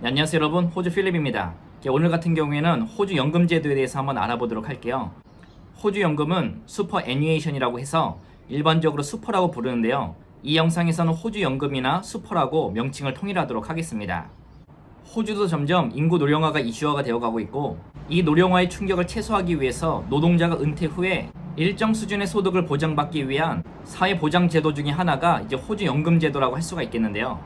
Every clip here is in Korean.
네, 안녕하세요 여러분, 호주 필립입니다. 오늘 같은 경우에는 호주 연금 제도에 대해서 한번 알아보도록 할게요. 호주 연금은 슈퍼 애니에이션이라고 해서 일반적으로 슈퍼라고 부르는데요. 이 영상에서는 호주 연금이나 슈퍼라고 명칭을 통일하도록 하겠습니다. 호주도 점점 인구 노령화가 이슈화가 되어가고 있고, 이 노령화의 충격을 최소화하기 위해서 노동자가 은퇴 후에 일정 수준의 소득을 보장받기 위한 사회보장제도 중에 하나가 이제 호주 연금 제도라고 할 수가 있겠는데요.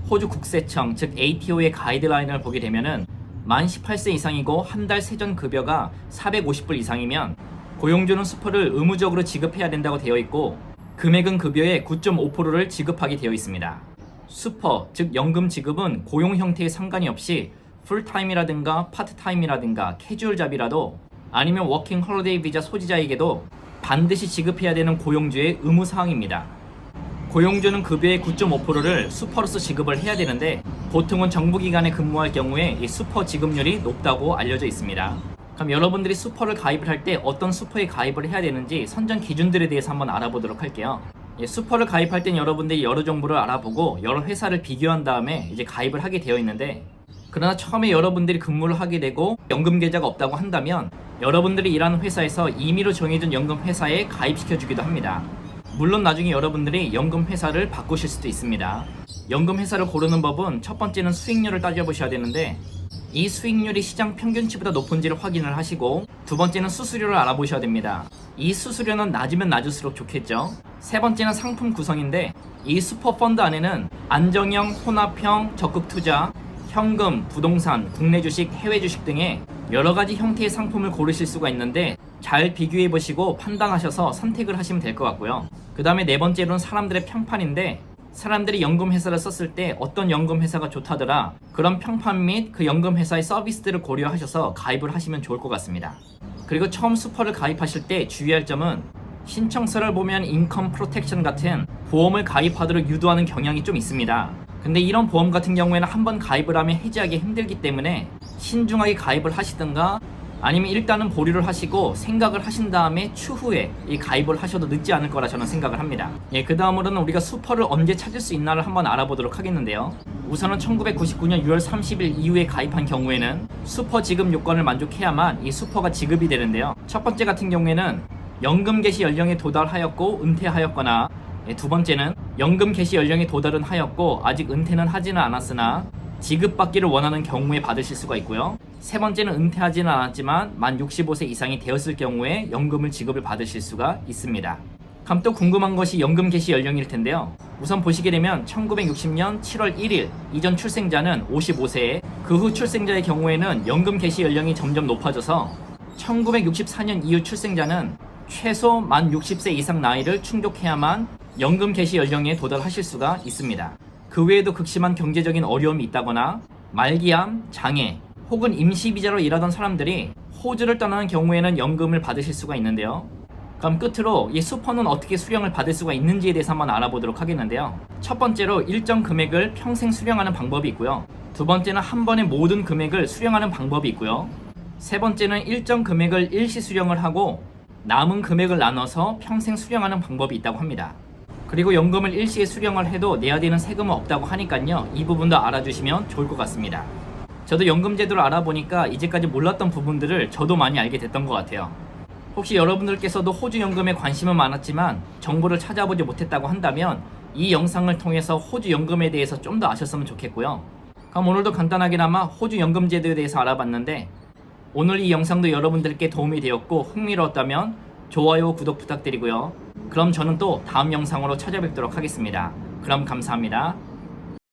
호주 국세청 즉 ATO의 가이드라인을 보게 되면은 만 18세 이상이고 한 달 세전 급여가 450불 이상이면 고용주는 슈퍼를 의무적으로 지급해야 된다고 되어 있고, 금액은 급여의 9.5%를 지급하게 되어 있습니다. 슈퍼 즉 연금 지급은 고용 형태에 상관이 없이 풀타임이라든가 파트타임이라든가 캐주얼 잡이라도 아니면 워킹 홀리데이 비자 소지자에게도 반드시 지급해야 되는 고용주의 의무사항입니다. 고용주는 급여의 9.5%를 슈퍼로서 지급을 해야 되는데, 보통은 정부기관에 근무할 경우에 이 슈퍼 지급률이 높다고 알려져 있습니다. 그럼 여러분들이 슈퍼를 가입을 할 때 어떤 슈퍼에 가입을 해야 되는지 선정 기준들에 대해서 한번 알아보도록 할게요. 슈퍼를 가입할 땐 여러분들이 여러 정보를 알아보고 여러 회사를 비교한 다음에 이제 가입을 하게 되어 있는데, 그러나 처음에 여러분들이 근무를 하게 되고 연금 계좌가 없다고 한다면 여러분들이 일하는 회사에서 임의로 정해준 연금 회사에 가입시켜 주기도 합니다. 물론 나중에 여러분들이 연금 회사를 바꾸실 수도 있습니다. 연금 회사를 고르는 법은 첫 번째는 수익률을 따져보셔야 되는데, 이 수익률이 시장 평균치보다 높은지를 확인을 하시고, 두 번째는 수수료를 알아보셔야 됩니다. 이 수수료는 낮으면 낮을수록 좋겠죠. 세 번째는 상품 구성인데, 이 슈퍼펀드 안에는 안정형, 혼합형, 적극투자, 현금, 부동산, 국내 주식, 해외 주식 등의 여러 가지 형태의 상품을 고르실 수가 있는데, 잘 비교해 보시고 판단하셔서 선택을 하시면 될 것 같고요. 그 다음에 네 번째로는 사람들의 평판인데, 사람들이 연금 회사를 썼을 때 어떤 연금 회사가 좋다더라, 그런 평판 및 그 연금 회사의 서비스들을 고려하셔서 가입을 하시면 좋을 것 같습니다. 그리고 처음 슈퍼를 가입하실 때 주의할 점은, 신청서를 보면 인컴 프로텍션 같은 보험을 가입하도록 유도하는 경향이 좀 있습니다. 근데 이런 보험 같은 경우에는 한번 가입을 하면 해지하기 힘들기 때문에 신중하게 가입을 하시든가, 아니면 일단은 보류를 하시고 생각을 하신 다음에 추후에 이 가입을 하셔도 늦지 않을 거라 저는 생각을 합니다. 그 다음으로는 우리가 슈퍼를 언제 찾을 수 있나를 한번 알아보도록 하겠는데요. 우선은 1999년 6월 30일 이후에 가입한 경우에는 슈퍼 지급 요건을 만족해야만 이 슈퍼가 지급이 되는데요. 첫 번째 같은 경우에는 연금 개시 연령에 도달하였고 은퇴하였거나, 두 번째는 연금 개시 연령에 도달은 하였고 아직 은퇴는 하지는 않았으나 지급받기를 원하는 경우에 받으실 수가 있고요. 세 번째는 은퇴하지는 않았지만 만 65세 이상이 되었을 경우에 연금을 지급을 받으실 수가 있습니다. 그럼 또 궁금한 것이 연금 개시 연령일 텐데요. 우선 보시게 되면 1960년 7월 1일 이전 출생자는 55세에, 그 후 출생자의 경우에는 연금 개시 연령이 점점 높아져서 1964년 이후 출생자는 최소 만 60세 이상 나이를 충족해야만 연금 개시 연령에 도달하실 수가 있습니다. 그 외에도 극심한 경제적인 어려움이 있다거나 말기암, 장애 혹은 임시비자로 일하던 사람들이 호주를 떠나는 경우에는 연금을 받으실 수가 있는데요. 그럼 끝으로 이 슈퍼는 어떻게 수령을 받을 수가 있는지에 대해서 한번 알아보도록 하겠는데요. 첫 번째로 일정 금액을 평생 수령하는 방법이 있고요. 두 번째는 한 번에 모든 금액을 수령하는 방법이 있고요. 세 번째는 일정 금액을 일시 수령을 하고 남은 금액을 나눠서 평생 수령하는 방법이 있다고 합니다. 그리고 연금을 일시에 수령을 해도 내야 되는 세금은 없다고 하니까요, 이 부분도 알아주시면 좋을 것 같습니다. 저도 연금 제도를 알아보니까 이제까지 몰랐던 부분들을 저도 많이 알게 됐던 것 같아요. 혹시 여러분들께서도 호주 연금에 관심은 많았지만 정보를 찾아보지 못했다고 한다면 이 영상을 통해서 호주 연금에 대해서 좀 더 아셨으면 좋겠고요. 그럼 오늘도 간단하게나마 호주 연금 제도에 대해서 알아봤는데, 오늘 이 영상도 여러분들께 도움이 되었고 흥미로웠다면 좋아요, 구독 부탁드리고요. 그럼 저는 또 다음 영상으로 찾아뵙도록 하겠습니다. 그럼 감사합니다.